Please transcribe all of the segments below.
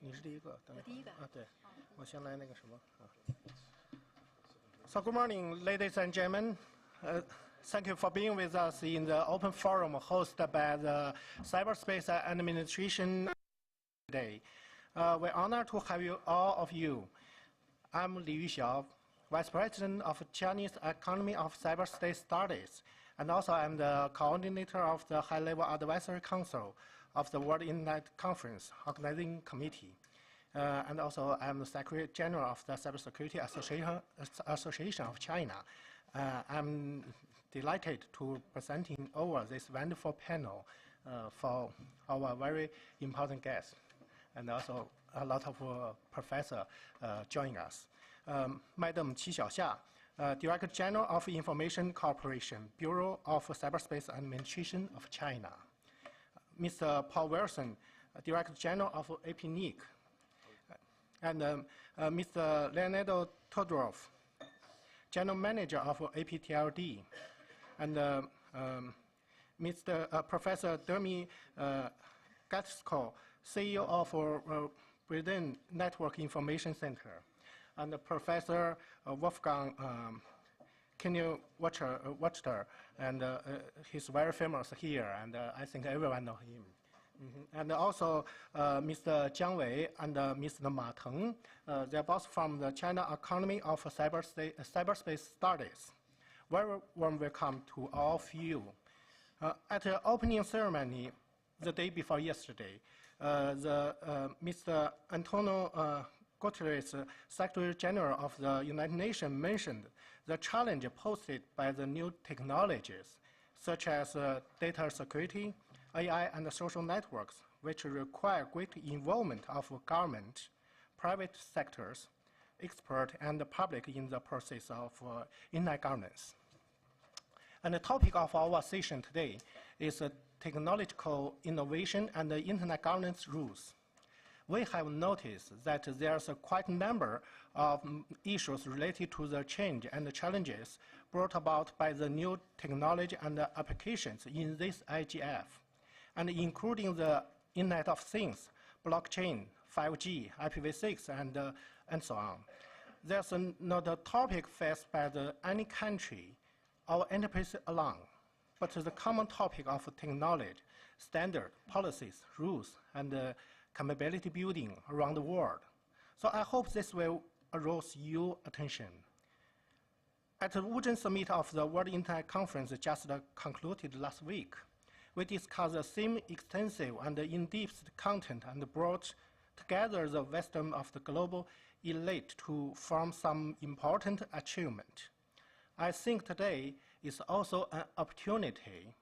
你是第一个，等一会儿啊，对，我先来那个什么啊。So good morning, ladies and gentlemen. Thank you for being with us in the open forum hosted by the Cyberspace Administration today. We're honored to have you all of you. I'm Li Yuxiao, Vice President of Chinese Economy of Cyberspace Studies, and also I'm the coordinator of the High-Level Advisory Council of the World Internet Conference Organizing Committee. And also I'm the Secretary General of the Cybersecurity Association of China. I'm delighted to presenting over this wonderful panel for our very important guests, and also a lot of professors joining us. Madam Qi Xiaoxia, Director General of Information Corporation, Bureau of Cyberspace Administration of China. Mr. Paul Wilson, Director General of APNIC. And Mr. Leonardo Todorov, General Manager of APTLD. And Professor Demi Gatsko, CEO of Britain Network Information Center. And Professor Wolfgang Watcher, and he's very famous here, and I think everyone knows him. And also Mr. Jiang Wei and Mr. Ma Teng, they're both from the China Economy of Cyberspace Studies. Very warm welcome to all of you. At the opening ceremony, the day before yesterday, Mr. Antonio Guterres, Secretary General of the United Nations, mentioned the challenge posed by the new technologies, such as data security, AI, and social networks, which require great involvement of government, private sectors, experts, and the public in the process of internet governance. And the topic of our session today is technological innovation and the internet governance rules. We have noticed that there's quite a number of issues related to the change and the challenges brought about by the new technology and the applications in this IGF, and including the Internet of Things, blockchain, 5G, IPv6, and so on. There's not a topic faced by any country or enterprise alone, but the common topic of technology, standard, policies, rules, and capability building around the world. So I hope this will arouse your attention. At the Wuzhen Summit of the World Internet Conference just concluded last week, we discussed the same extensive and in-depth content and brought together the wisdom of the global elite to form some important achievement. I think today is also an opportunity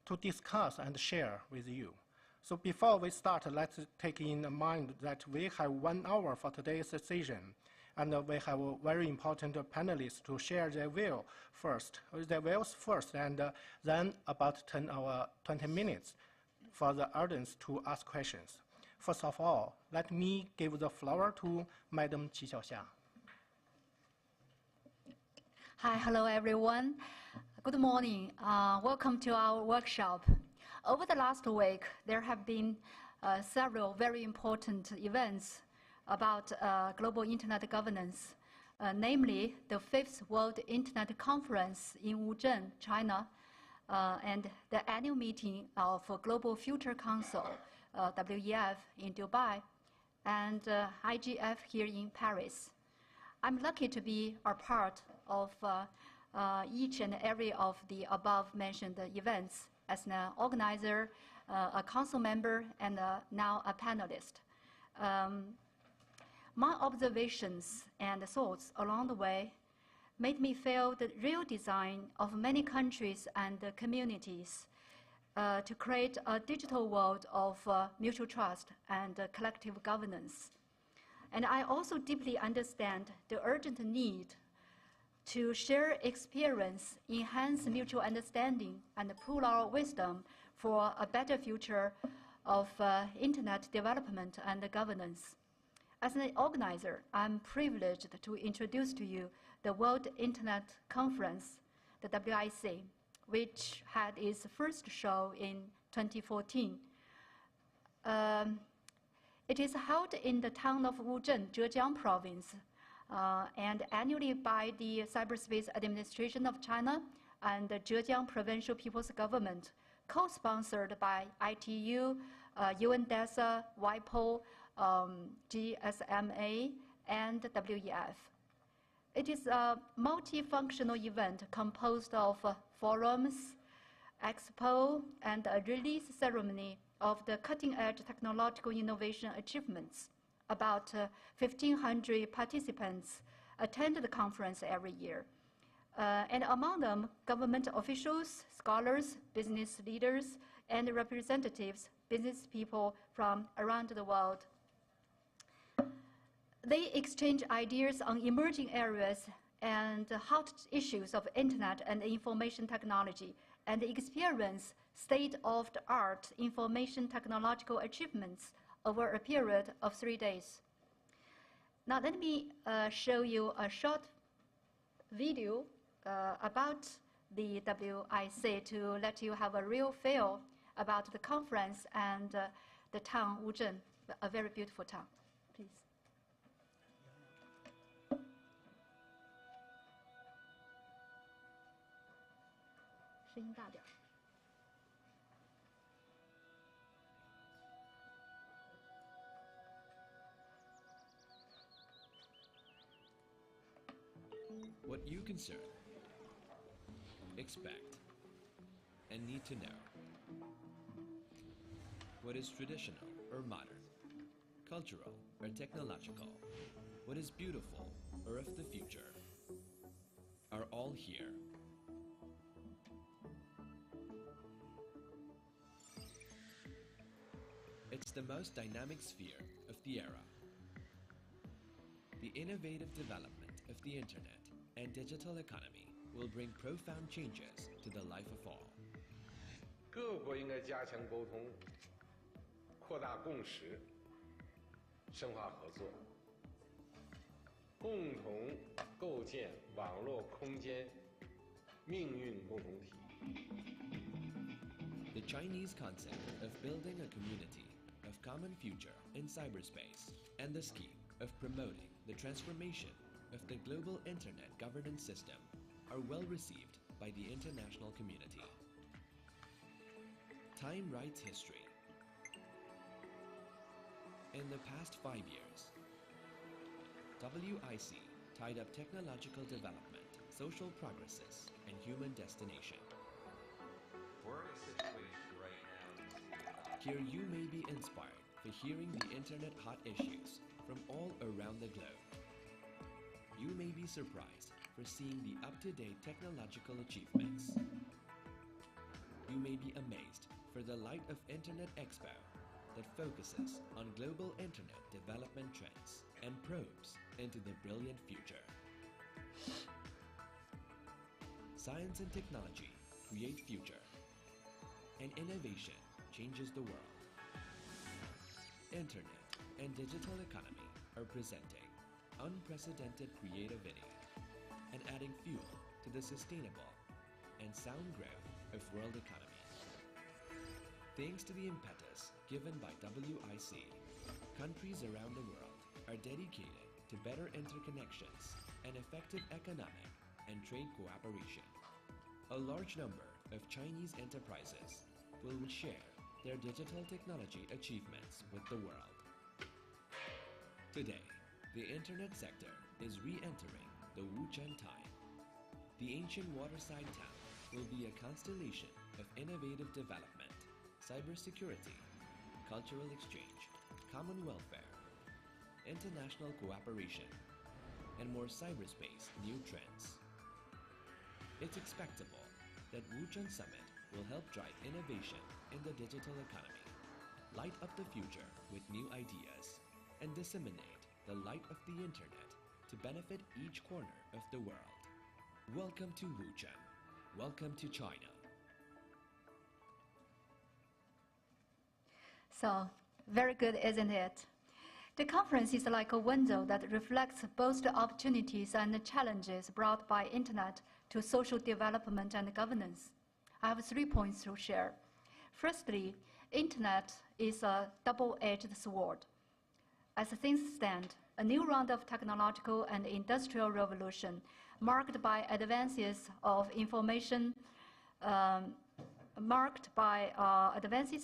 to discuss and share with you. So before we start, let's take in mind that we have 1 hour for today's session, and we have very important panelists to share their views first, and then about 10 or 20 minutes for the audience to ask questions. First of all, let me give the floor to Madam Qi Xiaoxia. Hi, hello everyone. Good morning. Welcome to our workshop. Over the last week, there have been several very important events about global internet governance, namely the 5th World Internet Conference in Wuzhen, China, and the annual meeting of Global Future Council, WEF, in Dubai, and IGF here in Paris. I'm lucky to be a part of each and every of the above-mentioned events as an organizer, a council member, and now a panelist. My observations and thoughts along the way made me feel the real design of many countries and communities to create a digital world of mutual trust and collective governance. And I also deeply understand the urgent need to share experience, enhance mutual understanding, and pool our wisdom for a better future of internet development and governance. As an organizer, I'm privileged to introduce to you the World Internet Conference, the WIC, which had its first show in 2014. It is held in the town of Wuzhen, Zhejiang Province, and annually by the Cyberspace Administration of China and the Zhejiang Provincial People's Government, co-sponsored by ITU, UNDESA, WIPO, GSMA, and WEF. It is a multifunctional event composed of forums, expo, and a release ceremony of the cutting-edge technological innovation achievements. About 1,500 participants attend the conference every year. And among them, government officials, scholars, business leaders, and representatives, business people from around the world. They exchange ideas on emerging areas and hot issues of internet and information technology, and experience state-of-the-art information technological achievements over a period of 3 days. Now let me show you a short video about the WIC to let you have a real feel about the conference and the town Wuzhen, a very beautiful town. Please. What you concern, expect, and need to know. What is traditional or modern, cultural or technological, what is beautiful or of the future, are all here. It's the most dynamic sphere of the era. The innovative development of the internet and digital economy will bring profound changes to the life of all. 各国应该加强沟通，扩大共识，深化合作，共同构建网络空间命运共同体。 The Chinese concept of building a community of common future in cyberspace and the scheme of promoting the transformation of the global internet governance system are well received by the international community. Time writes history. In the past 5 years, WIC tied up technological development, social progresses, and human destination. We're in a situation right now. Here you may be inspired for hearing the internet hot issues from all around the globe. You may be surprised for seeing the up-to-date technological achievements. You may be amazed for the Light of Internet Expo that focuses on global internet development trends and probes into the brilliant future. Science and technology create future, and innovation changes the world. Internet and digital economy are presenting unprecedented creativity and adding fuel to the sustainable and sound growth of world economy. Thanks to the impetus given by WIC, countries around the world are dedicated to better interconnections and effective economic and trade cooperation. A large number of Chinese enterprises will share their digital technology achievements with the world. Today, the internet sector is re-entering the Wuchang time. The ancient waterside town will be a constellation of innovative development, cybersecurity, cultural exchange, common welfare, international cooperation, and more cyberspace new trends. It's expectable that Wuchang Summit will help drive innovation in the digital economy, light up the future with new ideas, and disseminate the light of the internet to benefit each corner of the world. Welcome to Wuchang. Welcome to China. So, very good, isn't it? The conference is like a window that reflects both the opportunities and the challenges brought by internet to social development and governance. I have 3 points to share. Firstly, internet is a double-edged sword. As things stand, a new round of technological and industrial revolution marked by advances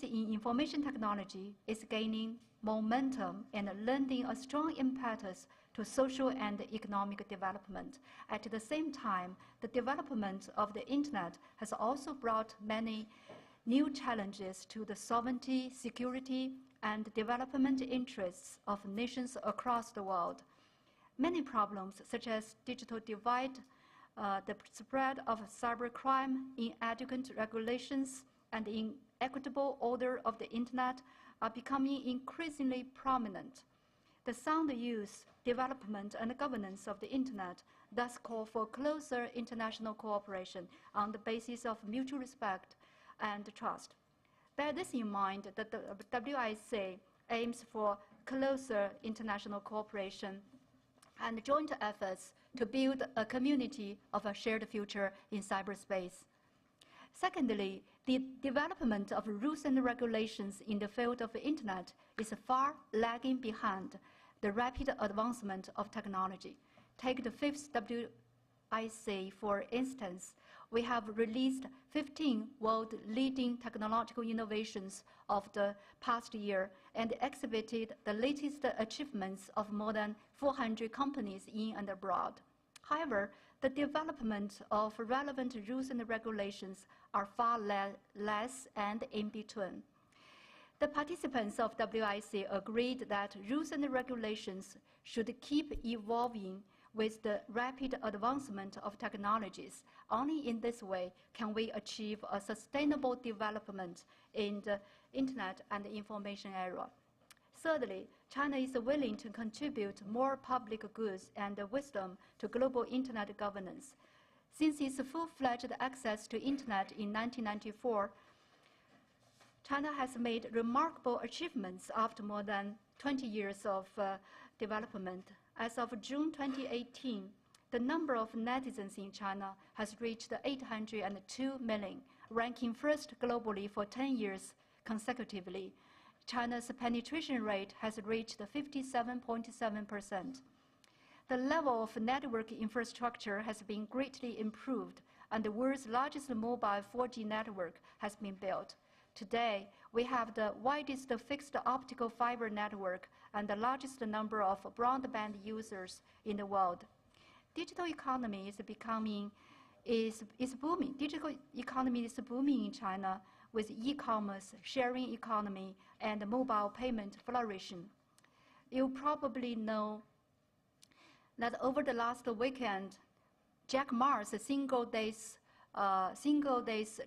in information technology is gaining momentum and lending a strong impetus to social and economic development. At the same time, the development of the Internet has also brought many new challenges to the sovereignty, security, and development interests of nations across the world. Many problems, such as digital divide, the spread of cybercrime, inadequate regulations, and inequitable order of the Internet, are becoming increasingly prominent. The sound use, development, and governance of the Internet thus call for closer international cooperation on the basis of mutual respect and trust. Bear this in mind that the WIC aims for closer international cooperation and joint efforts to build a community of a shared future in cyberspace. Secondly, the development of rules and regulations in the field of the Internet is far lagging behind the rapid advancement of technology. Take the fifth WIC, for instance. We have released 15 world-leading technological innovations of the past year and exhibited the latest achievements of more than 400 companies in and abroad. However, the development of relevant rules and regulations are far less and in between. The participants of WIC agreed that rules and regulations should keep evolving with the rapid advancement of technologies. Only in this way can we achieve a sustainable development in the Internet and information era. Thirdly, China is willing to contribute more public goods and wisdom to global Internet governance. Since its full-fledged access to Internet in 1994, China has made remarkable achievements after more than 20 years of development. As of June 2018, the number of netizens in China has reached 802 million, ranking first globally for 10 years consecutively. China's penetration rate has reached 57.7%. The level of network infrastructure has been greatly improved, and the world's largest mobile 4G network has been built. Today, we have the widest fixed optical fiber network and the largest number of broadband users in the world. Digital economy is booming. Digital economy is booming in China, with e-commerce, sharing economy, and mobile payment flourishing. You probably know that over the last weekend, Jack Ma's single days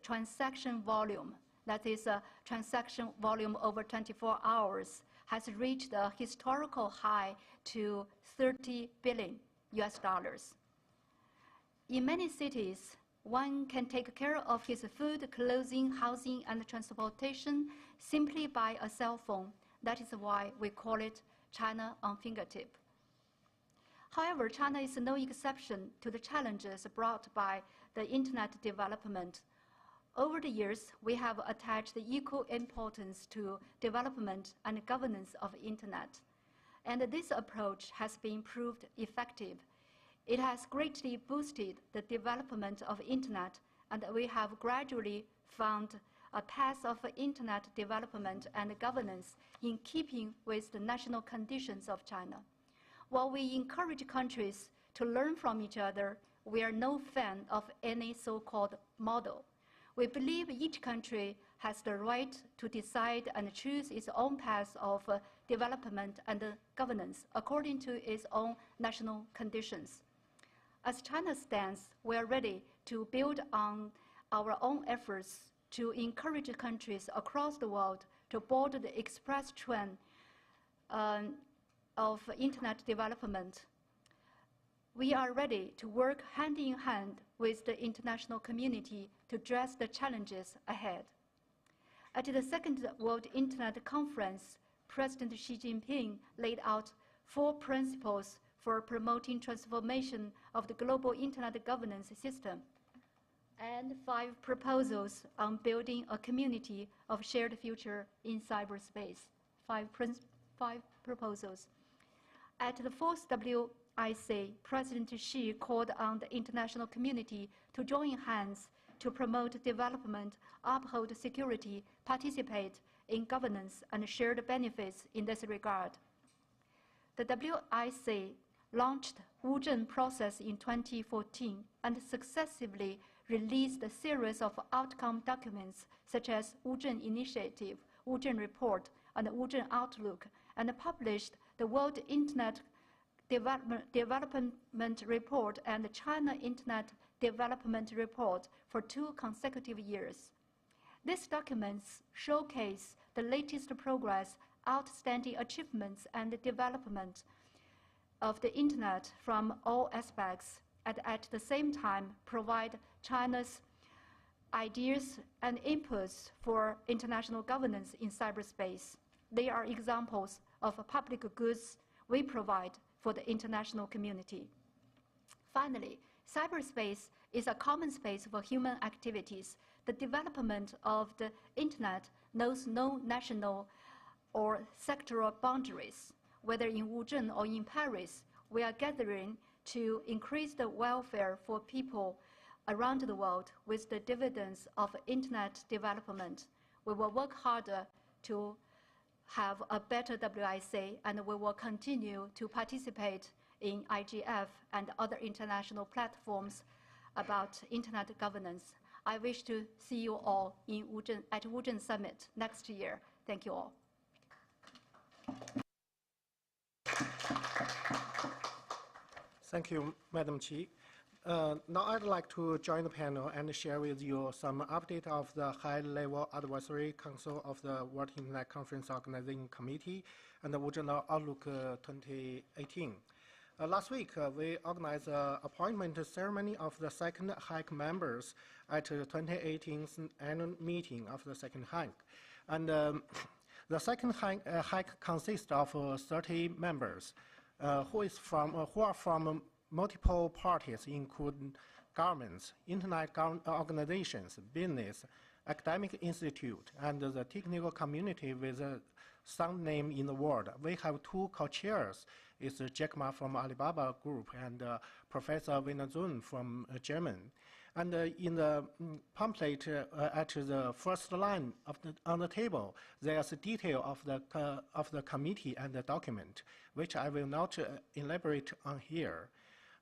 transaction volume, that is a transaction volume over 24 hours, has reached a historical high to $30 billion. In many cities, one can take care of his food, clothing, housing, and transportation simply by a cell phone. That is why we call it China on fingertip. However, China is no exception to the challenges brought by the Internet development. Over the years, we have attached equal importance to development and governance of Internet, and this approach has been proved effective. It has greatly boosted the development of Internet, and we have gradually found a path of Internet development and governance in keeping with the national conditions of China. While we encourage countries to learn from each other, we are no fan of any so-called model. We believe each country has the right to decide and choose its own path of development and governance according to its own national conditions. As China stands, we are ready to build on our own efforts to encourage countries across the world to board the express train of Internet development. We are ready to work hand in hand with the international community to address the challenges ahead. At the Second World Internet Conference, President Xi Jinping laid out 4 principles for promoting transformation of the global Internet governance system and 5 proposals on building a community of shared future in cyberspace. 5 proposals. At the fourth WIC, President Xi called on the international community to join hands to promote development, uphold security, participate in governance, and share the benefits in this regard. The WIC launched Wuzhen process in 2014 and successively released a series of outcome documents such as Wuzhen Initiative, Wuzhen Report, and Wuzhen Outlook, and published the World Internet Development Report and the China Internet Development Report for 2 consecutive years. These documents showcase the latest progress, outstanding achievements, and development of the Internet from all aspects, and at the same time provide China's ideas and inputs for international governance in cyberspace. They are examples of public goods we provide for the international community. Finally, cyberspace is a common space for human activities. The development of the Internet knows no national or sectoral boundaries. Whether in Wuzhen or in Paris, we are gathering to increase the welfare for people around the world with the dividends of Internet development. We will work harder to have a better WIC, and we will continue to participate in IGF and other international platforms about Internet governance. I wish to see you all in Wuzhen, at Wuzhen Summit next year. Thank you all. Thank you, Madam Qi. Now I'd like to join the panel and share with you some update of the high-level advisory council of the World Internet Conference Organizing Committee and the Wuzhen Outlook 2018. Last week, we organized an appointment ceremony of the second HIC members at the 2018 annual meeting of the second HIC. And the second HIC consists of 30 members who are from multiple parties, including governments, internet organizations, business, academic institute, and the technical community with a sound name in the world. We have 2 co-chairs. It's Jack Ma from Alibaba Group and Professor Wena Zun from Germany. And in the pamphlet at the first line on the table, there's a detail of the committee and the document, which I will not elaborate on here.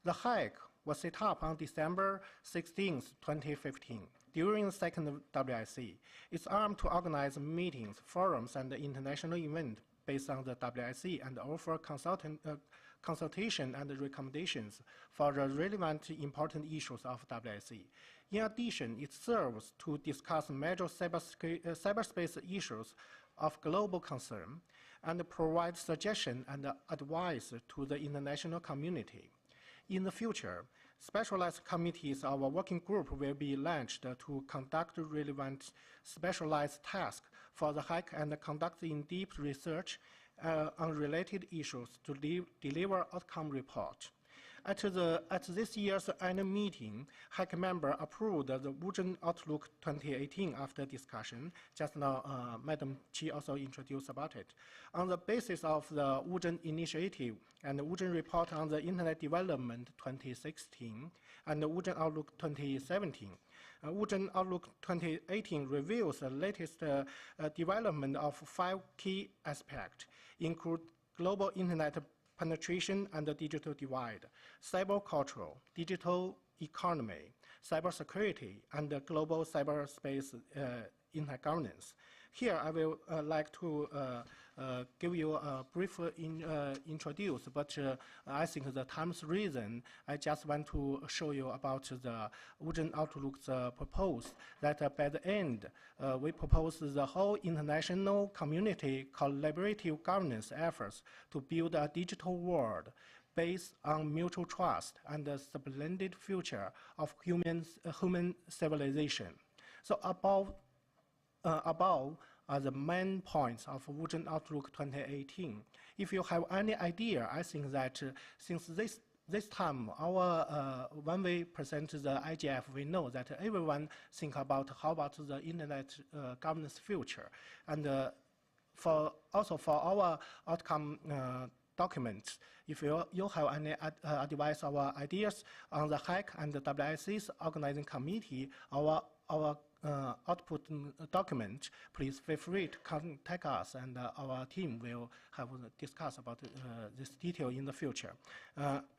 The HIC was set up on December 16, 2015, during the second WIC. It's armed to organize meetings, forums, and international events based on the WIC and offer consultation and recommendations for the relevant important issues of WIC. In addition, it serves to discuss major cyberspace issues of global concern and provide suggestions and advice to the international community. In the future, specialized committees of a working group will be launched to conduct relevant specialized tasks for the HIC and conduct in-depth research on related issues to deliver outcome report. At this year's annual meeting, HIC member approved the Wuzhen Outlook 2018 after discussion. Just now, Madam Qi also introduced about it. On the basis of the Wuzhen Initiative and the Wuzhen Report on the Internet Development 2016 and the Wuzhen Outlook 2017, Wuzhen Outlook 2018 reveals the latest development of 5 key aspects, include global Internet penetration and the digital divide, cyberculture, digital economy, cybersecurity, and the global cyberspace internet governance. Here, I will like to give you a brief introduce, but I think the time's reason, I just want to show you about the Wuzhen Outlook's proposal that by the end, we propose the whole international community collaborative governance efforts to build a digital world based on mutual trust and the splendid future of human civilization. So above are the main points of Wuzhen Outlook 2018. If you have any idea, I think that since this time, when we present the IGF, we know that everyone think about how about the internet governance future. And also for our outcome documents, if you have any advice or ideas on the HAC and the WIC's organizing committee, our output document, please feel free to contact us, and our team will have discuss about this detail in the future.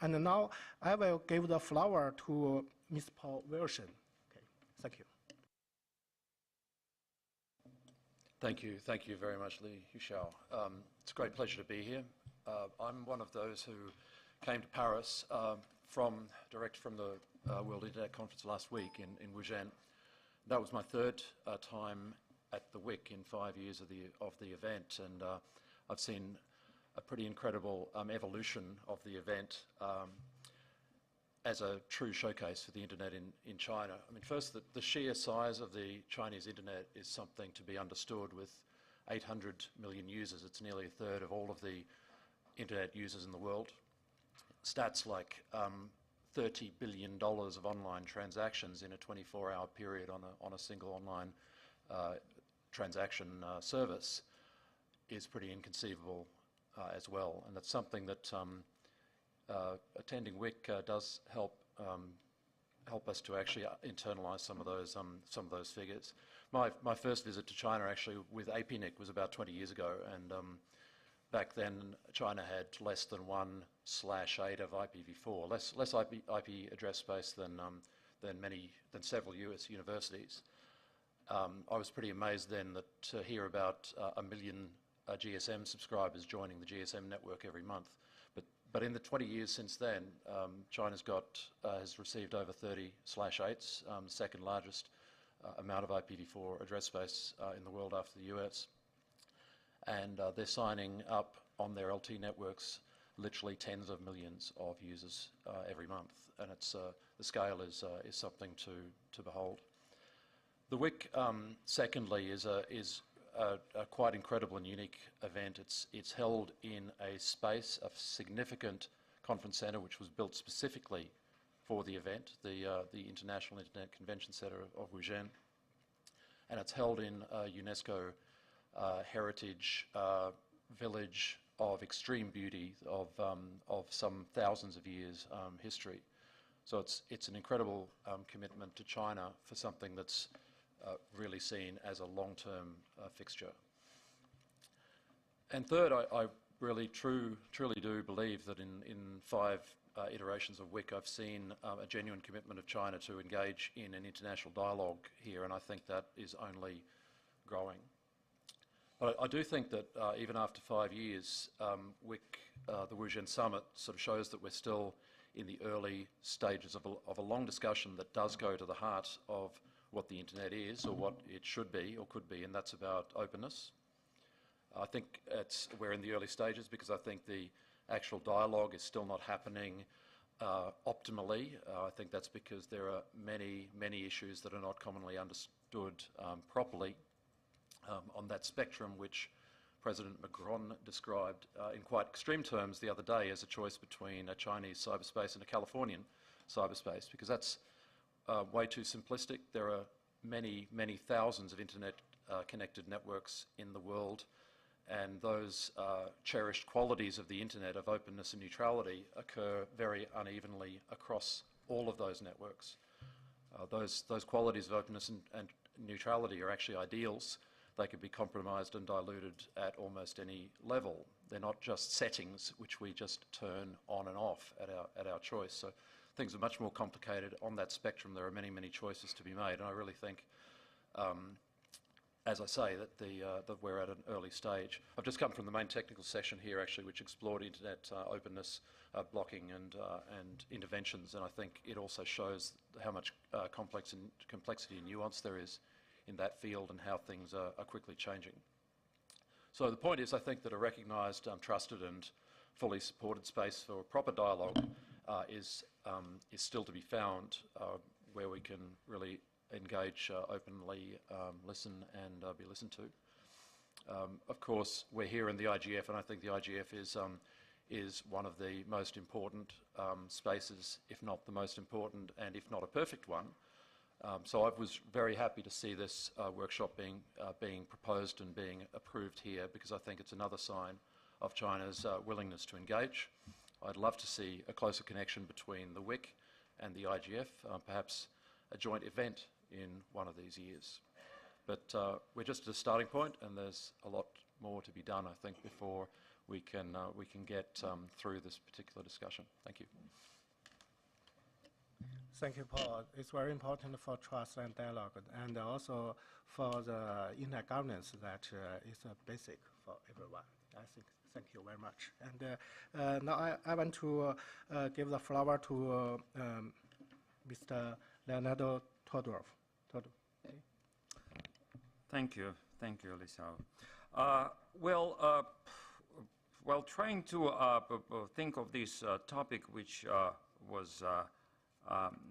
And now I will give the floor to Ms. Paul Wilson. Okay, thank you. Thank you very much, Li Yuxiao. It's a great pleasure to be here. I'm one of those who came to Paris direct from the World Internet Conference last week in Wuzhen. That was my third time at the WIC in 5 years of the event, and I've seen a pretty incredible evolution of the event as a true showcase for the internet in China. I mean, first, the sheer size of the Chinese internet is something to be understood. With 800 million users, it's nearly a third of all of the internet users in the world. Stats like $30 billion of online transactions in a 24-hour period on a single online transaction service is pretty inconceivable as well, and that's something that attending WIC does help us to actually internalize some of those figures. My first visit to China actually with APNIC was about 20 years ago, and back then China had less than 1/8 of IPv4, less IP address space than several US universities. I was pretty amazed then to hear about 1 million GSM subscribers joining the GSM network every month. But in the 20 years since then, China's has received over 30/8s, second largest amount of IPv4 address space in the world after the US. And they're signing up on their LT networks literally tens of millions of users every month, and the scale is something to behold. The WIC, secondly, is a quite incredible and unique event. It's held in a space, a significant conference centre which was built specifically for the event, the International Internet Convention Centre of Wuzhen, and it's held in a UNESCO heritage village of extreme beauty of some thousands of years history. So it's an incredible commitment to China for something that's really seen as a long-term fixture. And third, I really truly do believe that in 5 iterations of WIC, I've seen a genuine commitment of China to engage in an international dialogue here, and I think that is only growing. But I do think that even after 5 years, WIC, the Wuzhen Summit, sort of shows that we're still in the early stages of a long discussion that does go to the heart of what the internet is, or what it should be or could be, and that's about openness. I think we're in the early stages because I think the actual dialogue is still not happening optimally. I think that's because there are many issues that are not commonly understood properly on that spectrum, which President Macron described in quite extreme terms the other day as a choice between a Chinese cyberspace and a Californian cyberspace, because that's way too simplistic. There are many thousands of internet connected networks in the world, and those cherished qualities of the internet of openness and neutrality occur very unevenly across all of those networks. Those qualities of openness and neutrality are actually ideals. They can be compromised and diluted at almost any level. They're not just settings which we just turn on and off at our choice. So things are much more complicated. On that spectrum, there are many choices to be made, and I really think, as I say, that we're at an early stage. I've just come from the main technical session here, actually, which explored internet openness, blocking, and interventions, and I think it also shows how much complexity and nuance there is in that field and how things are quickly changing. So the point is, I think that a recognised, trusted and fully supported space for proper dialogue is still to be found, where we can really engage openly, listen and be listened to. Of course, we're here in the IGF, and I think the IGF is one of the most important spaces, if not the most important, and if not a perfect one, So I was very happy to see this workshop being proposed and being approved here, because I think it's another sign of China's willingness to engage. I'd love to see a closer connection between the WIC and the IGF, perhaps a joint event in one of these years. But we're just at a starting point, and there's a lot more to be done, I think, before we can get through this particular discussion. Thank you. Thank you, Paul. It's very important for trust and dialogue, and also for the internet governance that is a basic for everyone. I think. Thank you very much. And now I want to give the floor to Mr. Leonardo Todorov. Okay. Thank you, Lisa. While trying to think of this topic, which was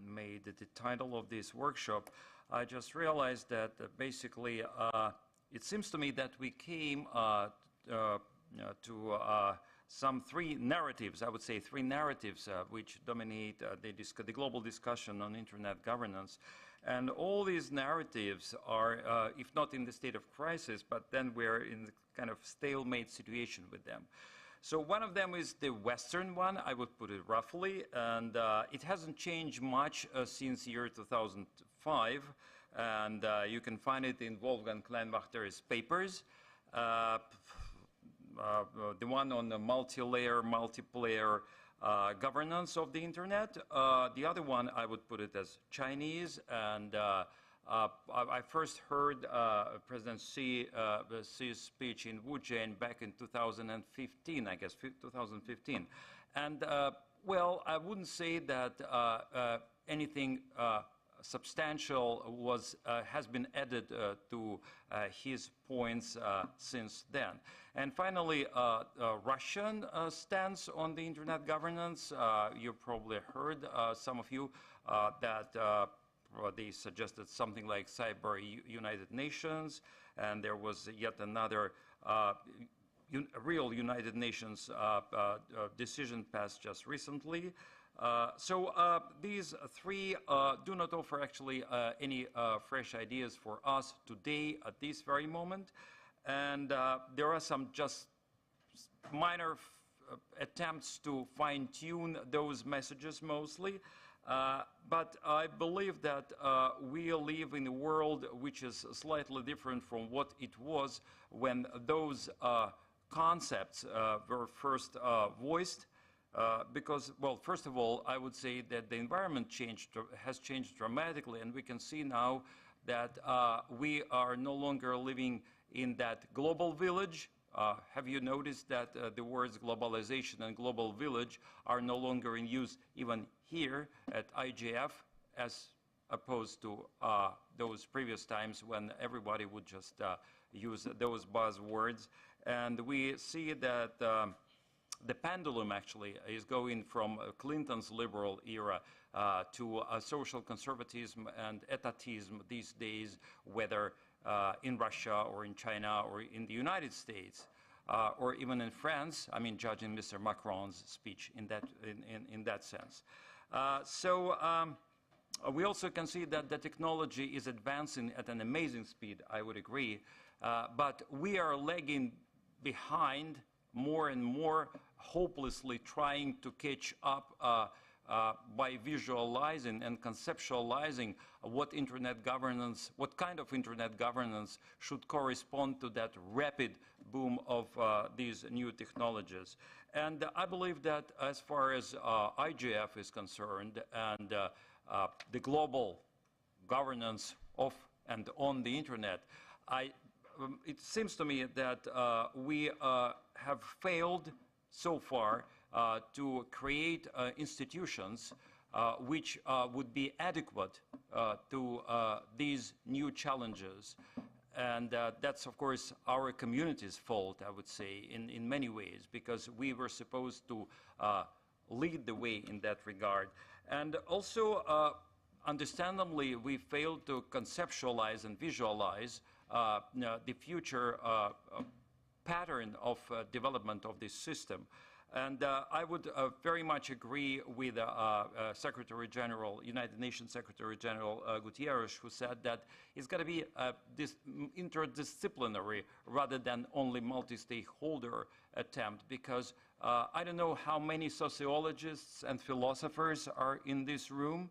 made the title of this workshop, I just realized that basically it seems to me that we came to some three narratives, I would say three narratives, which dominate the global discussion on internet governance. And all these narratives are, if not in the state of crisis, but then we're in the kind of stalemate situation with them. So one of them is the Western one, I would put it roughly, and it hasn't changed much since year 2005, and you can find it in Wolfgang Kleinwachter's papers. The one on the multiplayer governance of the internet. The other one, I would put it as Chinese, and I first heard President Xi's speech in Wuzhen back in 2015, I guess, 2015. And, well, I wouldn't say that anything substantial has been added to his points since then. And finally, Russian stance on the internet governance. You probably heard, some of you, that they suggested something like Cyber United Nations, and there was yet another real United Nations decision passed just recently. So these three do not offer actually any fresh ideas for us today at this very moment. And there are some just minor attempts to fine-tune those messages mostly. But I believe that we live in a world which is slightly different from what it was when those concepts were first voiced. Because, well, first of all, I would say that the environment has changed dramatically, and we can see now that we are no longer living in that global village. Have you noticed that the words globalization and global village are no longer in use even here at IGF, as opposed to those previous times when everybody would just use those buzzwords? And we see that the pendulum actually is going from Clinton's liberal era to social conservatism and etatism these days, whether in Russia or in China or in the United States or even in France. I mean, judging Mr. Macron's speech in that sense. We also can see that the technology is advancing at an amazing speed, I would agree, but we are lagging behind more and more, hopelessly trying to catch up by visualizing and conceptualizing what internet governance, what kind of internet governance should correspond to that rapid boom of these new technologies. And I believe that as far as IGF is concerned and the global governance of and on the internet, it seems to me that we have failed so far to create institutions which would be adequate to these new challenges. And that's, of course, our community's fault, I would say, in many ways, because we were supposed to lead the way in that regard. And also, understandably, we failed to conceptualize and visualize the future pattern of development of this system. And I would very much agree with Secretary General, United Nations Secretary General Guterres, who said that it's got to be this interdisciplinary rather than only multi-stakeholder attempt, because I don't know how many sociologists and philosophers are in this room,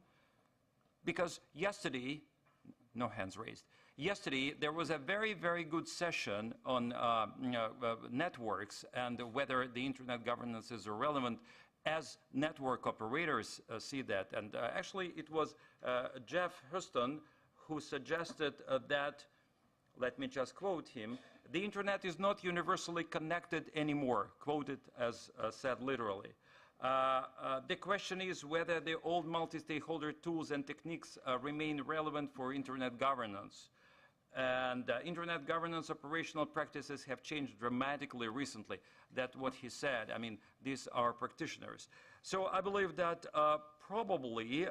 because yesterday, no hands raised, yesterday there was a very, very good session on networks and whether the internet governance is relevant as network operators see that. And actually it was Jeff Houston who suggested that, let me just quote him, "The internet is not universally connected anymore," quoted as said literally. The question is whether the old multi-stakeholder tools and techniques remain relevant for internet governance. And internet governance operational practices have changed dramatically recently. That's what he said. I mean, these are practitioners. So I believe that probably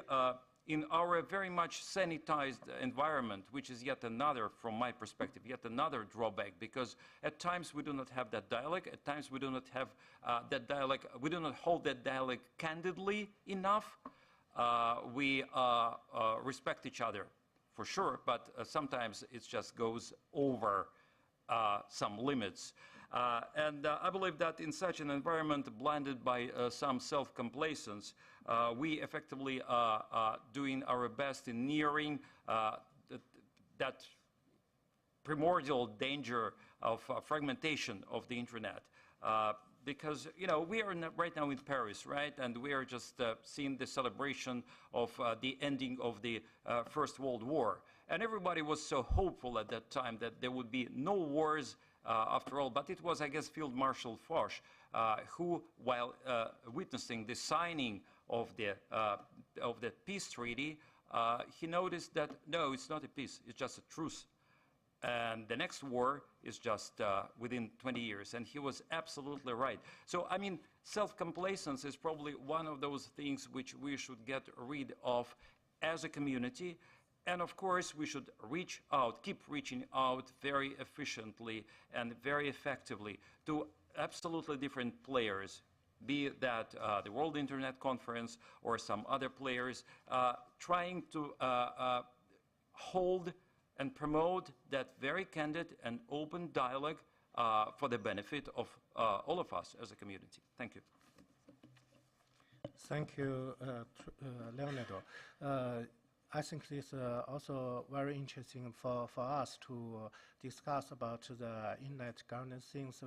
in our very much sanitized environment, which is yet another, from my perspective, yet another drawback, because at times we do not have that dialogue, at times we do not have that dialogue, we do not hold that dialogue candidly enough. We respect each other, for sure, but sometimes it just goes over some limits. And I believe that in such an environment blinded by some self-complacence, we effectively are doing our best in nearing that primordial danger of fragmentation of the internet. Because, you know, we are right now in Paris, right? And we are just seeing the celebration of the ending of the First World War. And everybody was so hopeful at that time that there would be no wars after all. But it was, I guess, Field Marshal Foch who, while witnessing the signing of the peace treaty, he noticed that, no, it's not a peace, it's just a truce. And the next war is just within 20 years. And he was absolutely right. So, I mean, self-complacence is probably one of those things which we should get rid of as a community. And of course, we should reach out, keep reaching out very efficiently and very effectively to absolutely different players, be that the World Internet Conference or some other players, trying to hold and promote that very candid and open dialogue for the benefit of all of us as a community. Thank you. Thank you, Leonardo. I think this is also very interesting for us to discuss about the internet governance things,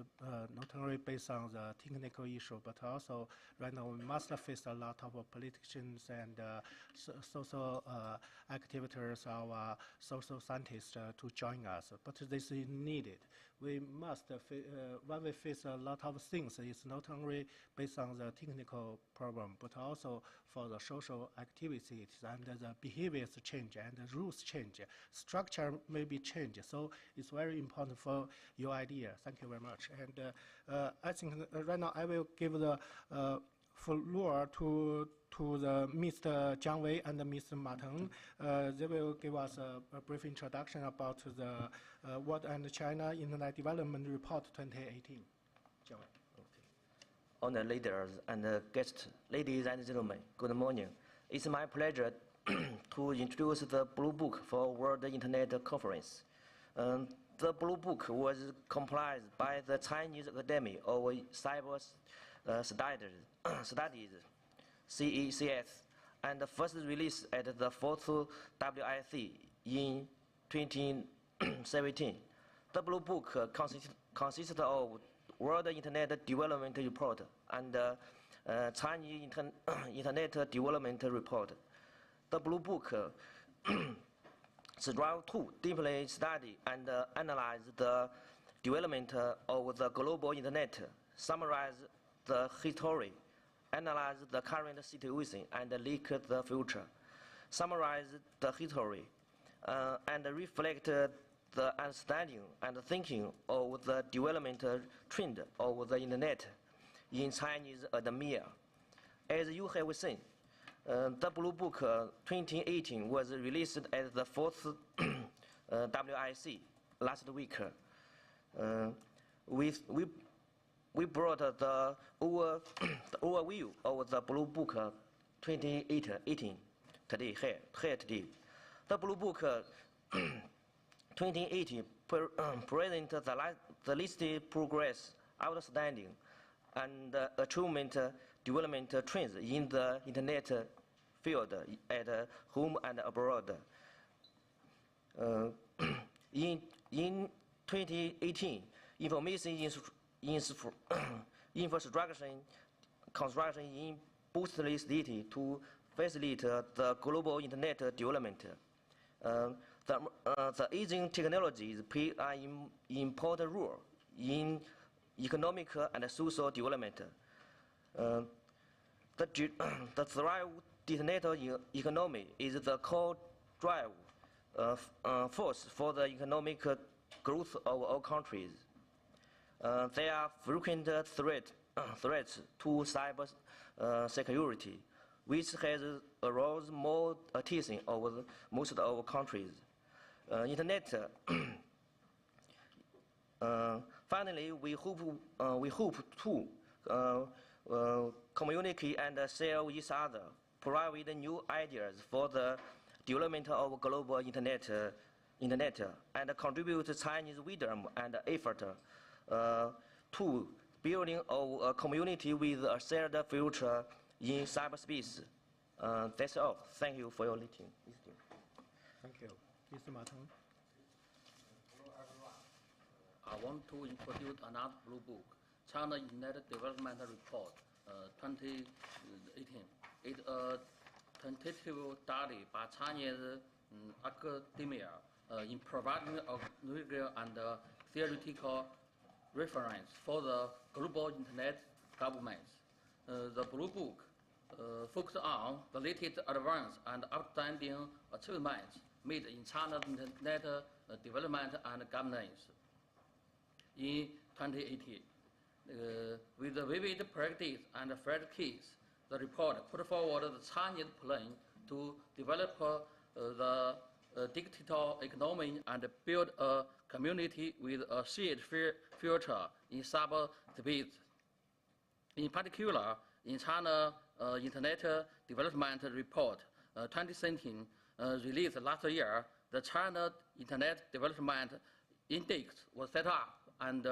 not only based on the technical issue, but also right now we must face a lot of politicians and social activities, our social scientists to join us. But this is needed. We must, when we face a lot of things, it's not only based on the technical problem, but also for the social activities and the behaviors change and the rules change. Structure may be changed. So it's very important for your idea. Thank you very much. And I think right now I will give the floor to the Mr. Jiang Wei and Mr. Ma Teng. They will give us a brief introduction about the World and China Internet Development Report 2018. Jiang Wei. Honored leaders and guests, ladies and gentlemen, good morning. It's my pleasure to introduce the Blue Book for World Internet Conference. The Blue Book was compiled by the Chinese Academy of Cyber Studies, CECS, and first released at the 4th WIC in 2017. The Blue Book consists of World Internet Development Report and Chinese Internet Development Report. The Blue Book strives to deeply study and analyze the development of the global Internet, summarize the history, analyze the current situation, and look at the future. Summarize the history and reflect the understanding and thinking of the development trend of the Internet in Chinese academia. As you have seen, the Blue Book 2018 was released at the 4th WIC last week. We we brought the overview of the Blue Book 2018 today here today. The Blue Book 2018 presents the listed progress, outstanding, and achievement development trends in the Internet field at home and abroad. In 2018, information infrastructure construction in boosted city to facilitate the global Internet development. The aging technologies play an important role in economic and social development. The thrive digital economy is the core drive force for the economic growth of all countries. There are frequent threats to cyber security, which has aroused more attention of most of our countries. Internet. Finally, we hope to communicate and share each other, provide new ideas for the development of global internet, and contribute to Chinese wisdom and effort to building a community with a shared future in cyberspace. That's all. Thank you for your listening. Thank you. Mr. Martin. Hello, everyone. I want to introduce another blue book, China Internet Development Report 2018. It's a tentative study by Chinese academia in providing a numerical and theoretical reference for the global Internet governments. The blue book focuses on the latest advance and outstanding achievements made in China's Internet development and governance in 2018. With the vivid practice and fresh case, the report put forward the Chinese plan to develop the digital economy and build a community with a shared future in cyberspace. In particular, in China Internet Development Report 2017 released last year, the China Internet Development Index was set up and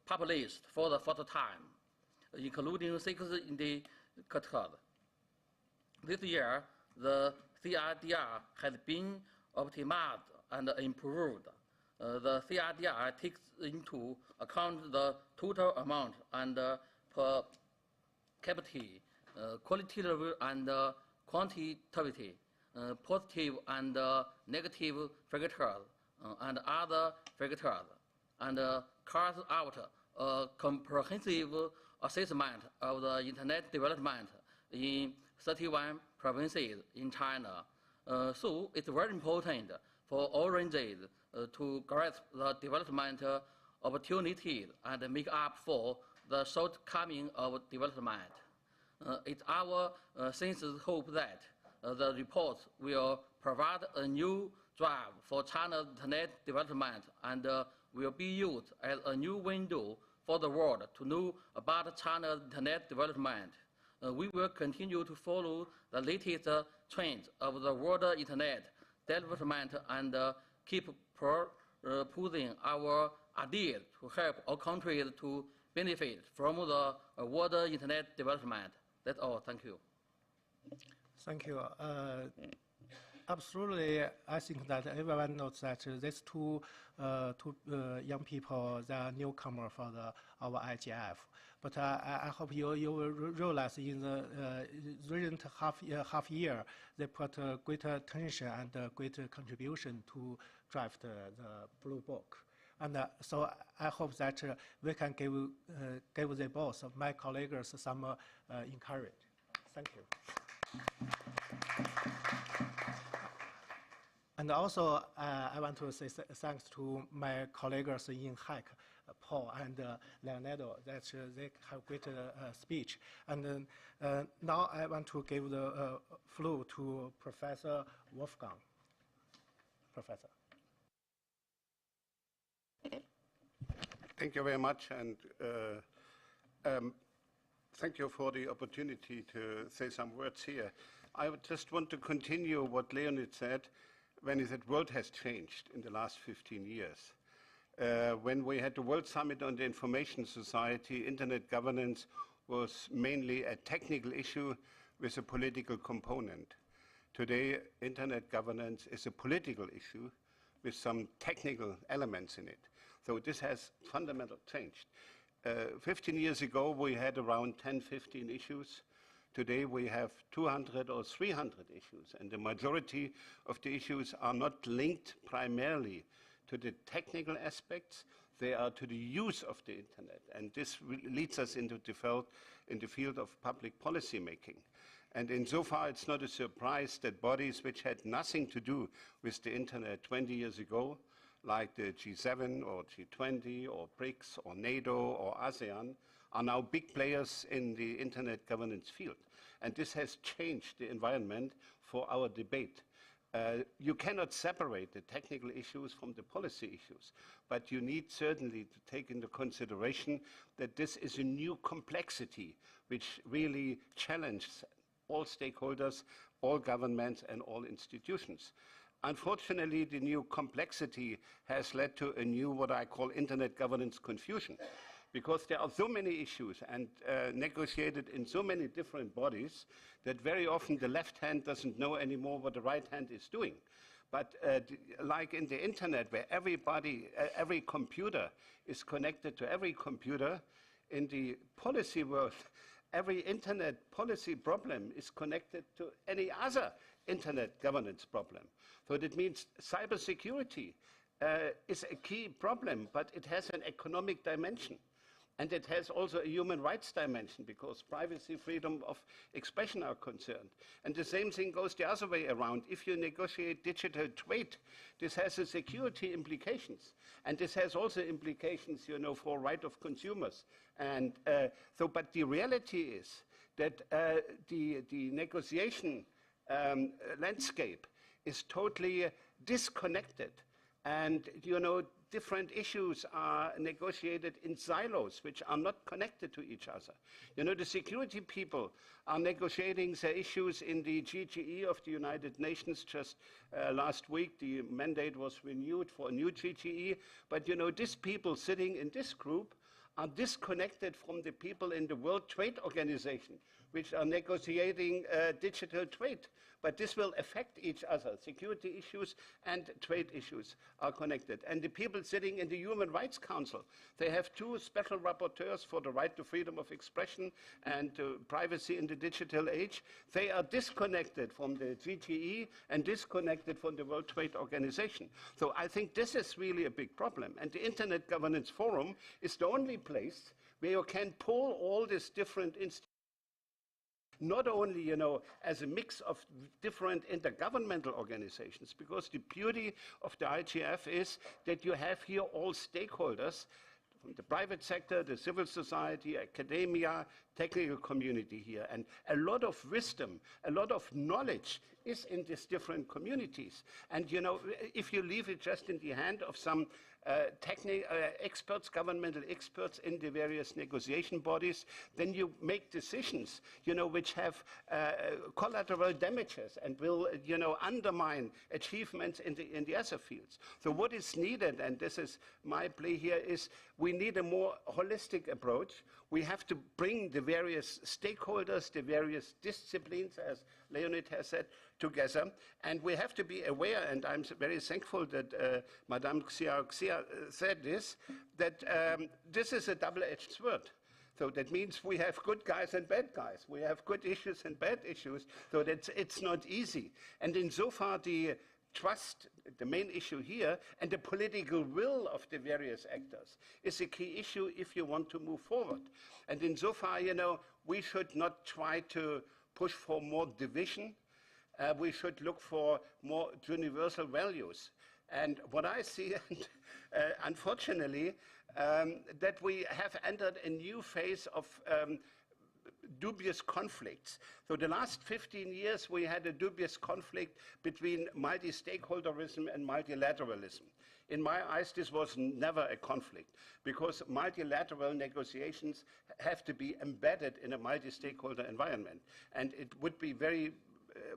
published for the first time, including 6 indicators. This year, the CIDR has been optimized and improved. The CIDR takes into account the total amount and per capita, qualitative and quantitative, positive and negative factors, and other factors, and carries out a comprehensive assessment of the Internet development in 31 provinces in China. So it's very important for all regions to grasp the development opportunities and make up for the shortcoming of development. It's our sincere hope that the report will provide a new drive for China's Internet development and will be used as a new window for the world to know about China's Internet development. We will continue to follow the latest trends of the world Internet development and keep putting our ideas to help all countries to benefit from the world Internet development. That's all. Thank you. Thank you. Absolutely, I think that everyone knows that these two young people, they are newcomer for our IGF. But I hope you will realize in the recent half year, they put greater attention and greater contribution to draft the Blue Book. And so I hope that we can give the boss, my colleagues, some encouragement. Thank you. And also, I want to say thanks to my colleagues in Hack, Paul and Leonardo, that they have great speech. And now I want to give the floor to Professor Wolfgang. Professor. Thank you very much, and thank you for the opportunity to say some words here. I would just want to continue what Leonid said when he said the world has changed in the last 15 years. When we had the World Summit on the Information Society, internet governance was mainly a technical issue with a political component. Today, internet governance is a political issue with some technical elements in it. So this has fundamentally changed. 15 years ago, we had around 10, 15 issues. Today, we have 200 or 300 issues, and the majority of the issues are not linked primarily to the technical aspects. They are to the use of the internet, and this leads us into the field of public policy making. And insofar, it's not a surprise that bodies which had nothing to do with the internet 20 years ago, like the G7 or G20 or BRICS or NATO or ASEAN, are now big players in the internet governance field. And this has changed the environment for our debate. You cannot separate the technical issues from the policy issues, but you need certainly to take into consideration that this is a new complexity which really challenges all stakeholders, all governments, and all institutions. Unfortunately, the new complexity has led to a new, what I call, internet governance confusion, because there are so many issues and negotiated in so many different bodies that very often the left hand doesn't know anymore what the right hand is doing. But like in the internet, where everybody, every computer is connected to every computer, in the policy world, every internet policy problem is connected to any other internet governance problem. So that means cybersecurity is a key problem, but it has an economic dimension. And it has also a human rights dimension, because privacy, freedom of expression are concerned. And the same thing goes the other way around. If you negotiate digital trade, this has a security implications. And this has also implications, you know, for right of consumers. And but the reality is that the negotiation landscape is totally disconnected. And, you know, different issues are negotiated in silos which are not connected to each other. You know, the security people are negotiating their issues in the GGE of the United Nations. Just last week, the mandate was renewed for a new GGE. But, you know, these people sitting in this group are disconnected from the people in the World Trade Organization, which are negotiating digital trade. But this will affect each other. Security issues and trade issues are connected. And the people sitting in the Human Rights Council, they have two special rapporteurs for the right to freedom of expression and to privacy in the digital age. They are disconnected from the GGE and disconnected from the World Trade Organization. So I think this is really a big problem. And the Internet Governance Forum is the only place where you can pull all these different institutions, not only, you know, as a mix of different intergovernmental organizations, because the beauty of the IGF is that you have here all stakeholders, from the private sector, the civil society, academia, technical community here, and a lot of wisdom, a lot of knowledge is in these different communities. And, you know, if you leave it just in the hand of some experts, governmental experts in the various negotiation bodies, then you make decisions, you know, which have collateral damages and will, you know, undermine achievements in the other fields. So what is needed, and this is my plea here, is we need a more holistic approach. We have to bring the various stakeholders, the various disciplines, as Leonid has said, together. And we have to be aware, and I'm very thankful that Madame Xia said this, that this is a double-edged sword. So that means we have good guys and bad guys. We have good issues and bad issues, so that it's not easy. And insofar, the trust, the main issue here, and the political will of the various actors is a key issue if you want to move forward. And insofar, you know, we should not try to push for more division. We should look for more universal values. And what I see, unfortunately, that we have entered a new phase of dubious conflicts. So the last 15 years, we had a dubious conflict between multi-stakeholderism and multilateralism. In my eyes, this was never a conflict, because multilateral negotiations have to be embedded in a multi-stakeholder environment. And it would be very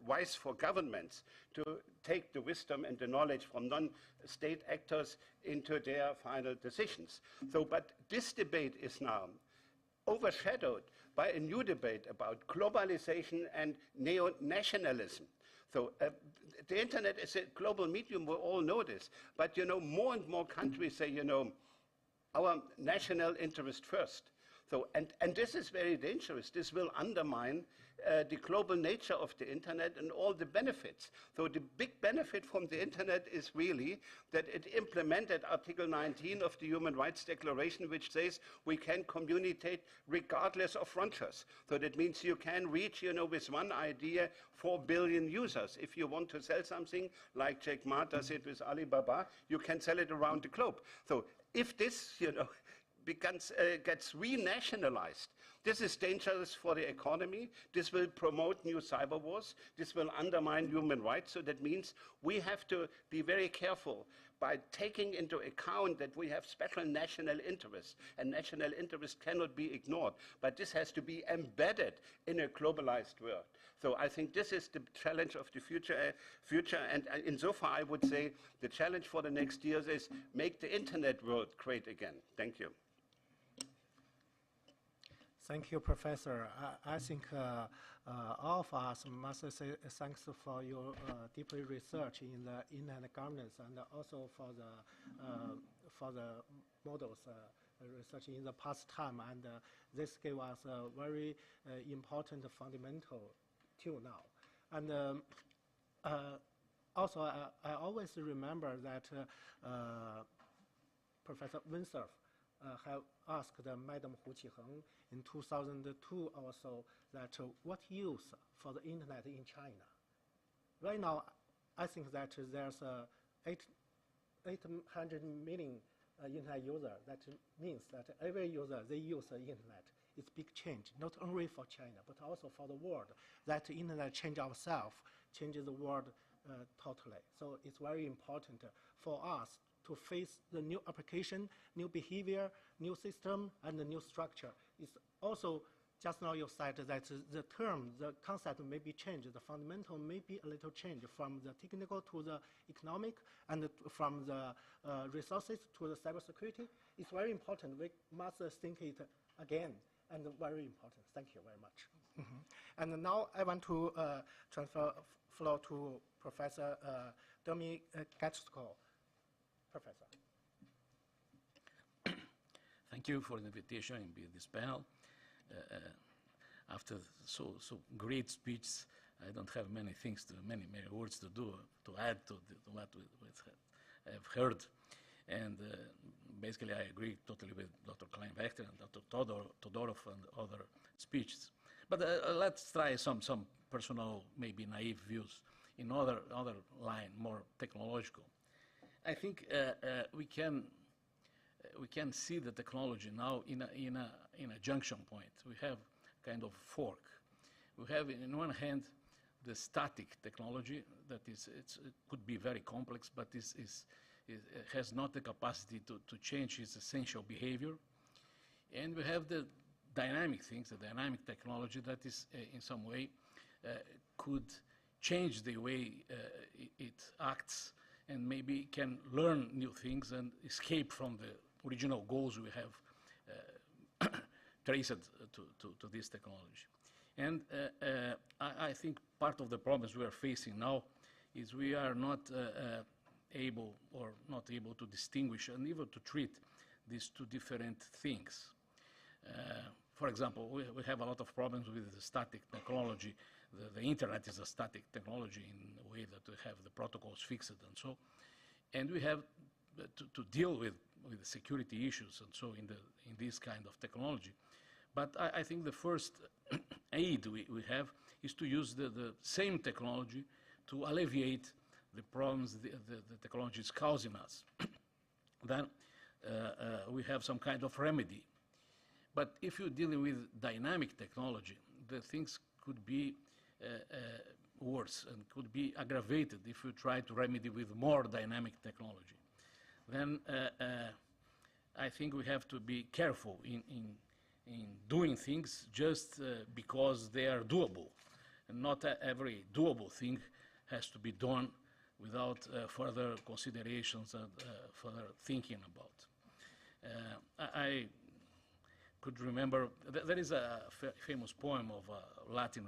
wise for governments to take the wisdom and the knowledge from non-state actors into their final decisions. So, but this debate is now overshadowed by a new debate about globalization and neo-nationalism. So the internet is a global medium, we all know this, but more and more countries say, our national interest first. So, and this is very dangerous. This will undermine the global nature of the internet and all the benefits. So the big benefit from the internet is really that it implemented Article 19 of the Human Rights Declaration, which says we can communicate regardless of frontiers. So that means you can reach, with one idea, 4 billion users. If you want to sell something, like Jack Ma does it with Alibaba, you can sell it around the globe. So if this, gets renationalized, this is dangerous for the economy. This will promote new cyber wars. This will undermine human rights. So that means we have to be very careful by taking into account that we have special national interests, and national interest cannot be ignored. But this has to be embedded in a globalized world. So I think this is the challenge of the future. And insofar, I would say the challenge for the next years is make the internet world great again. Thank you. Thank you, Professor. I think all of us must say thanks for your deep research in the internet governance, and also for the models research in the past time. And this gave us a very important fundamental till now. And also, I always remember that Professor Winthrop have asked Madam Hu Qiheng in 2002 also that what use for the internet in China. Right now, I think that there's 800 million internet users. That means that every user, they use the internet. It's a big change, not only for China, but also for the world. That the internet change ourselves, changes the world totally. So it's very important for us to face the new application, new behavior, new system, and the new structure. It's also, just now you said that the term, the concept may be changed, the fundamental may be a little change from the technical to the economic, and from the resources to the cybersecurity. It's very important. We must think it again, and very important. Thank you very much. And now I want to transfer floor to Professor Domi Gatsko. Professor. Thank you for the invitation in this panel. After so great speech, I don't have many things, many words to add to what I have heard. And basically, I agree totally with Dr. Klein-Wachter and Dr. Todorov and other speeches. But let's try some personal, maybe naive views in other line, more technological. I think we can see the technology now in a junction point. We have kind of fork. We have, in one hand, the static technology that it could be very complex, but it has not the capacity to change its essential behavior. And we have the dynamic things, the dynamic technology that is, in some way, could change the way it acts, and maybe can learn new things and escape from the original goals we have traced to this technology. And I think part of the problems we are facing now is we are not able to distinguish and even to treat these two different things. For example, we have a lot of problems with the static technology. The internet is a static technology in a way that we have the protocols fixed and so. And we have to deal with the security issues and so in this kind of technology. But I think the first aid we have is to use the same technology to alleviate the problems the technology is causing us. Then we have some kind of remedy. But if you're dealing with dynamic technology, the things could be worse and could be aggravated if you try to remedy with more dynamic technology. Then I think we have to be careful in doing things just because they are doable. And not every doable thing has to be done without further considerations and further thinking about. I could remember, there is a famous poem of a Latin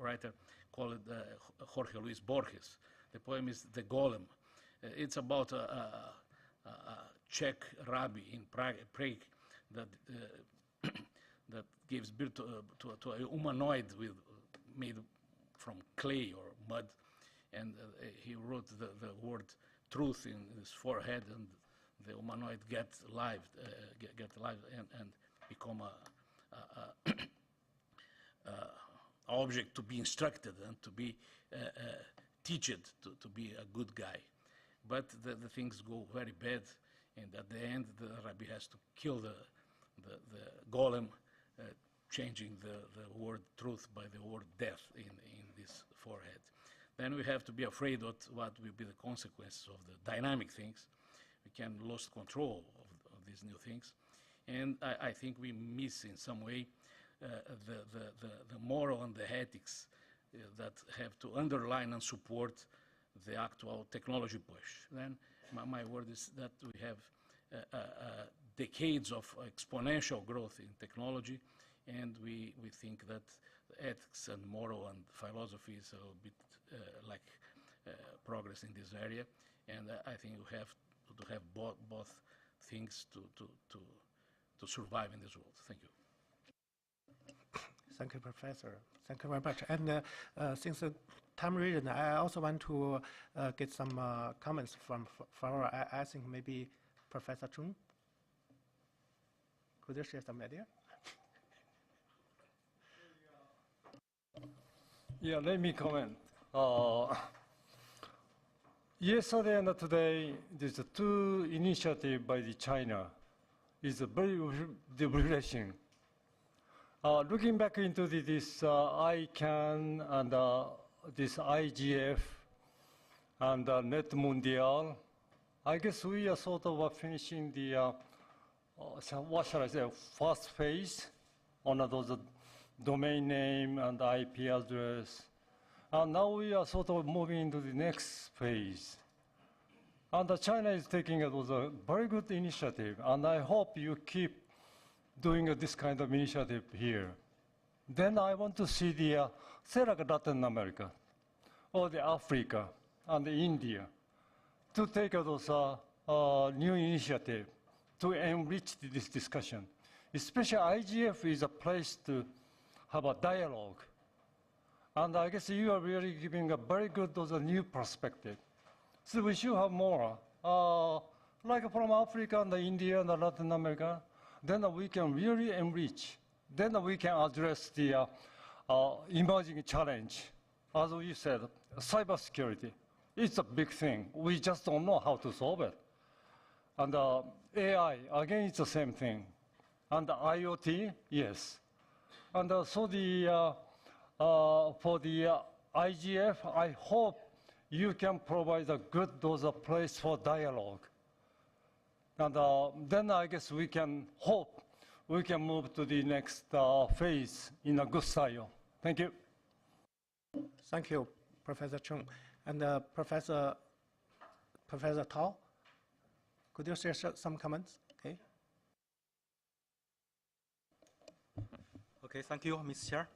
writer called Jorge Luis Borges. The poem is The Golem. It's about a Czech rabbi in Prague that that gives birth to a humanoid made from clay or mud, and he wrote the word truth in his forehead, and the humanoid get alive and become a object to be instructed and to be taught to be a good guy. But the things go very bad, and at the end the rabbi has to kill the golem, changing the word truth by the word death in this forehead. Then we have to be afraid of what will be the consequences of the dynamic things. We can lose control of these new things. And I think we miss in some way the moral and the ethics that have to underline and support the actual technology push. Then my word is that we have decades of exponential growth in technology, and we think that ethics and moral and philosophy is a bit like progress in this area, and I think we have to have both things to survive in this world. Thank you. Thank you, Professor. Thank you very much. And since the time reason, I also want to get some comments from I think maybe Professor Chung. Could you share some idea? Yeah, let me comment. Yesterday and today, there's two initiatives by the China. It's very refreshing. Looking back into this ICANN and this IGF and Net Mundial, I guess we are sort of finishing the, what shall I say, first phase on those domain name and IP address. And now we are sort of moving into the next phase. And China is taking it was a very good initiative, and I hope you keep doing this kind of initiative here. Then I want to see the, say like Latin America, or the Africa, and India, to take those new initiative to enrich this discussion. Especially IGF is a place to have a dialogue. And I guess you are really giving a very good new perspective. So we should have more, like from Africa and India and Latin America. Then we can really enrich. Then we can address the emerging challenge. As you said, cybersecurity. It's a big thing. We just don't know how to solve it. And AI, again, it's the same thing. And IoT, yes. And so for the IGF, I hope you can provide a good place for dialogue. And then I guess we can hope we can move to the next phase in a good style. Thank you. Thank you, Professor Chung. And Professor Tao, could you share some comments? Okay. Okay, thank you, Mr. Chair.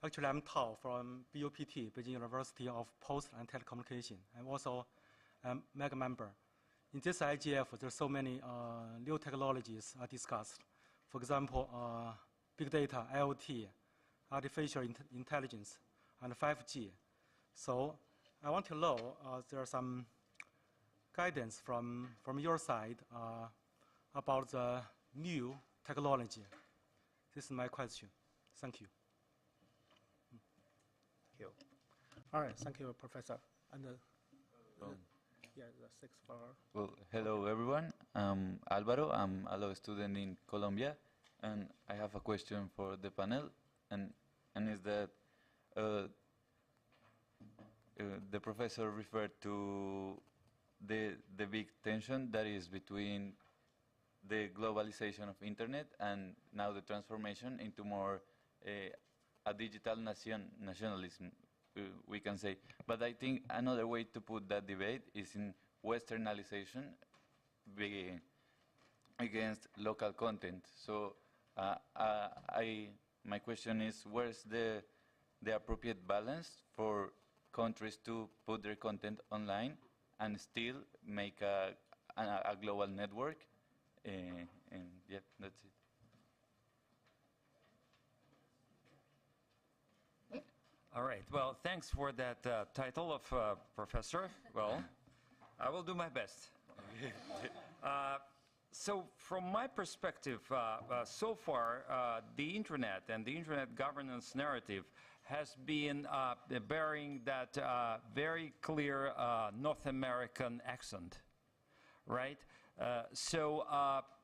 Actually, I'm Tao from BUPT, Beijing University of Post and Telecommunication. I'm also a mega member. In this IGF, there's so many new technologies are discussed. For example, big data, IoT, artificial intelligence, and 5G. So I want to know there are some guidance from your side about the new technology. This is my question. Thank you. Thank you. All right, thank you, Professor. And yeah, the sixth floor. Well, hello everyone. I'm Alvaro. I'm a law student in Colombia, and I have a question for the panel, and is that the professor referred to the big tension that is between the globalization of internet and now the transformation into more a digital nationalism, we can say. But I think another way to put that debate is in westernization against local content. So my question is, where's the appropriate balance for countries to put their content online and still make a global network? And yeah, that's it. All right. Well, thanks for that title of professor. Well, I will do my best. So from my perspective, so far, the internet and the internet governance narrative has been bearing that very clear North American accent, right? So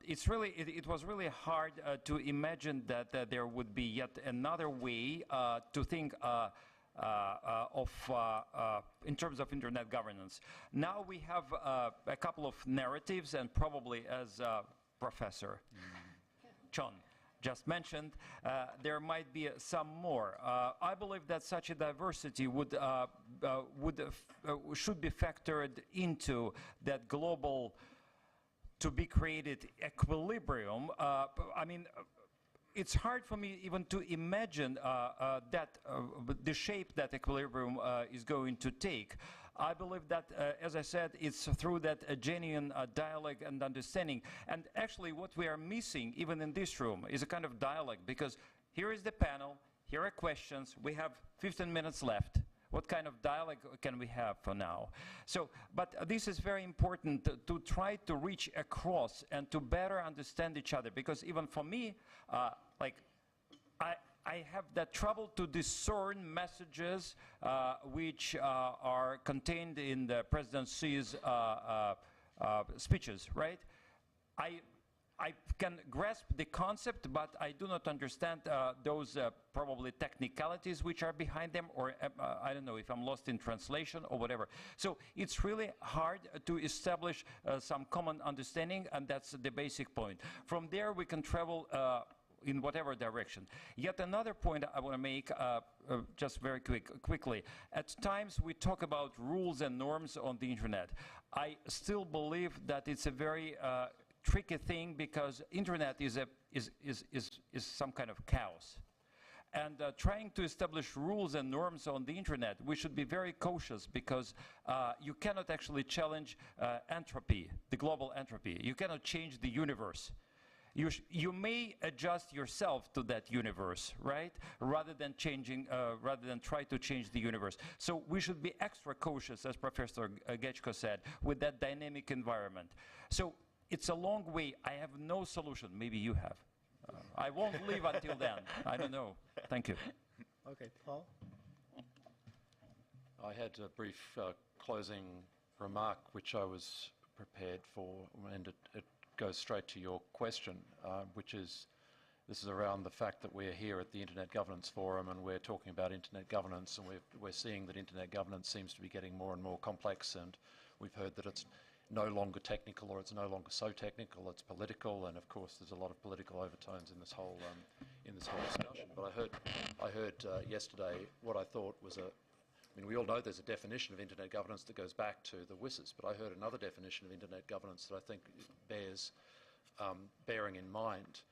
it was really hard to imagine that there would be yet another way to think in terms of internet governance. Now we have a couple of narratives, and probably as Professor John just mentioned, there might be some more. I believe that such a diversity should be factored into that global to be created equilibrium. I mean, it's hard for me even to imagine the shape that equilibrium is going to take. I believe that, as I said, it's through that genuine dialogue and understanding. And actually what we are missing, even in this room, is a kind of dialogue, because here is the panel, here are questions, we have 15 minutes left. What kind of dialogue can we have for now? So, but this is very important to try to reach across and to better understand each other, because even for me, I have that trouble to discern messages which are contained in the President Xi's speeches, right? I can grasp the concept, but I do not understand those probably technicalities which are behind them, or I don't know if I'm lost in translation or whatever. So it's really hard to establish some common understanding, and that's the basic point. From there we can travel in whatever direction. Yet another point I want to make, just very quickly. At times we talk about rules and norms on the internet. I still believe that it's a very tricky thing, because internet is some kind of chaos. And trying to establish rules and norms on the internet, we should be very cautious, because you cannot actually challenge entropy, the global entropy. You cannot change the universe. You may adjust yourself to that universe, right? Rather than try to change the universe. So we should be extra cautious, as Professor Gechko said, with that dynamic environment. So it's a long way. I have no solution. Maybe you have. I won't leave until then. I don't know. Thank you. Okay, Paul? I had a brief closing remark which I was prepared for, and it goes straight to your question, which is, this is around the fact that we're here at the Internet Governance Forum and we're talking about Internet governance, and we're seeing that Internet governance seems to be getting more and more complex, and we've heard that it's no longer technical, or it's no longer so technical, it's political, and of course there's a lot of political overtones in this whole discussion. But I heard yesterday what I thought was I mean, we all know there's a definition of internet governance that goes back to the WSIS, but I heard another definition of internet governance that I think bears bearing in mind,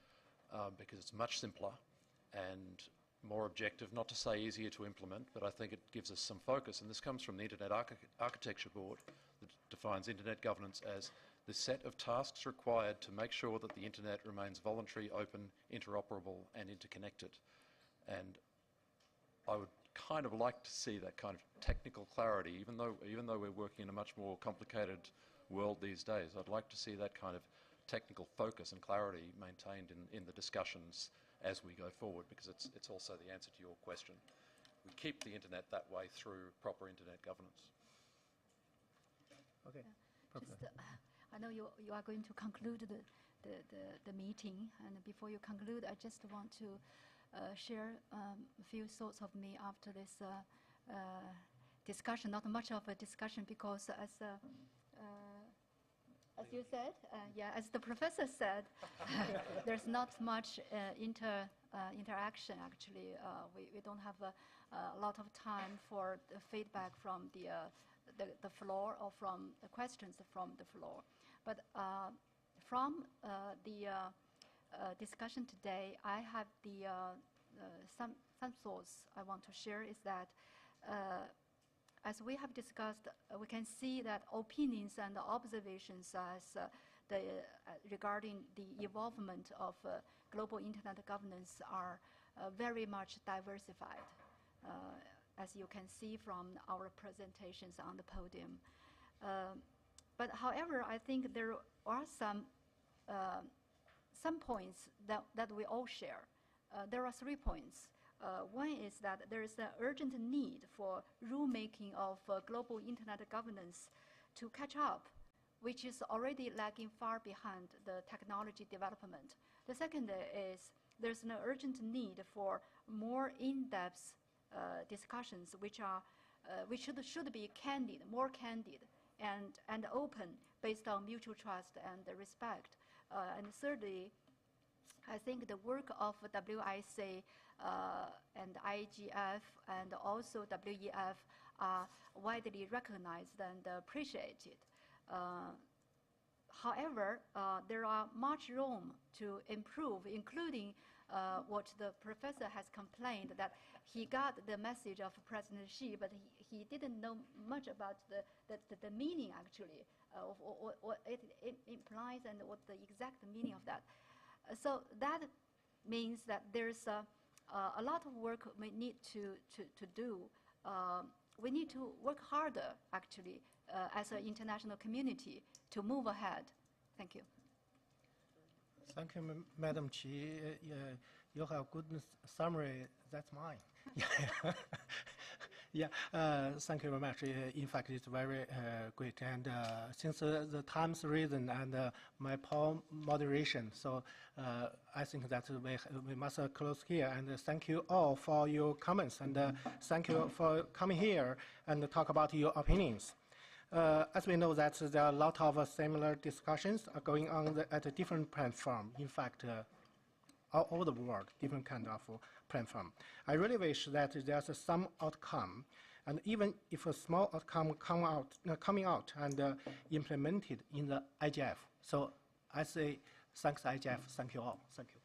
because it's much simpler and more objective, not to say easier to implement, but I think it gives us some focus. And this comes from the Internet Architecture Board, that defines internet governance as the set of tasks required to make sure that the internet remains voluntary, open, interoperable, and interconnected. And I would kind of like to see that kind of technical clarity, even though we're working in a much more complicated world these days. I'd like to see that kind of technical focus and clarity maintained in the discussions as we go forward, because it's also the answer to your question. We keep the internet that way through proper internet governance. Okay. I know you are going to conclude the meeting. And before you conclude, I just want to share a few thoughts of me after this discussion. Not much of a discussion because as you said, as the professor said, there's not much interaction actually. We don't have a lot of time for the feedback from the floor or from the questions from the floor. But from the discussion today, I have some thoughts I want to share is that as we have discussed, we can see that opinions and observations regarding the evolvement of global internet governance are very much diversified, as you can see from our presentations on the podium. But however, I think there are some points that we all share. There are 3 points. One is that there is an urgent need for rulemaking of global internet governance to catch up, which is already lagging far behind the technology development. The second is there's an urgent need for more in-depth discussions, which should be candid, more candid, and open, based on mutual trust and respect. And thirdly, I think the work of WIC and IGF and also WEF are widely recognized and appreciated. However, there are much room to improve, including what the professor has complained, that he got the message of President Xi, but he didn't know much about the meaning actually, of what it implies and what the exact meaning of that. So that means that there's a lot of work we need to do. We need to work harder, actually, as an international community to move ahead. Thank you. Thank you, Madam Qi. You have good summary. That's mine. Yeah, thank you very much. In fact, it's very great. And since the time's reason and my poor moderation, so I think that we must close here. And thank you all for your comments. And thank you for coming here and talk about your opinions. As we know that there are a lot of similar discussions going on at a different platform. In fact, all over the world, different kind of platform. I really wish that there's some outcome, and even if a small outcome coming out and implemented in the IGF. So I say thanks IGF, thank you all, thank you.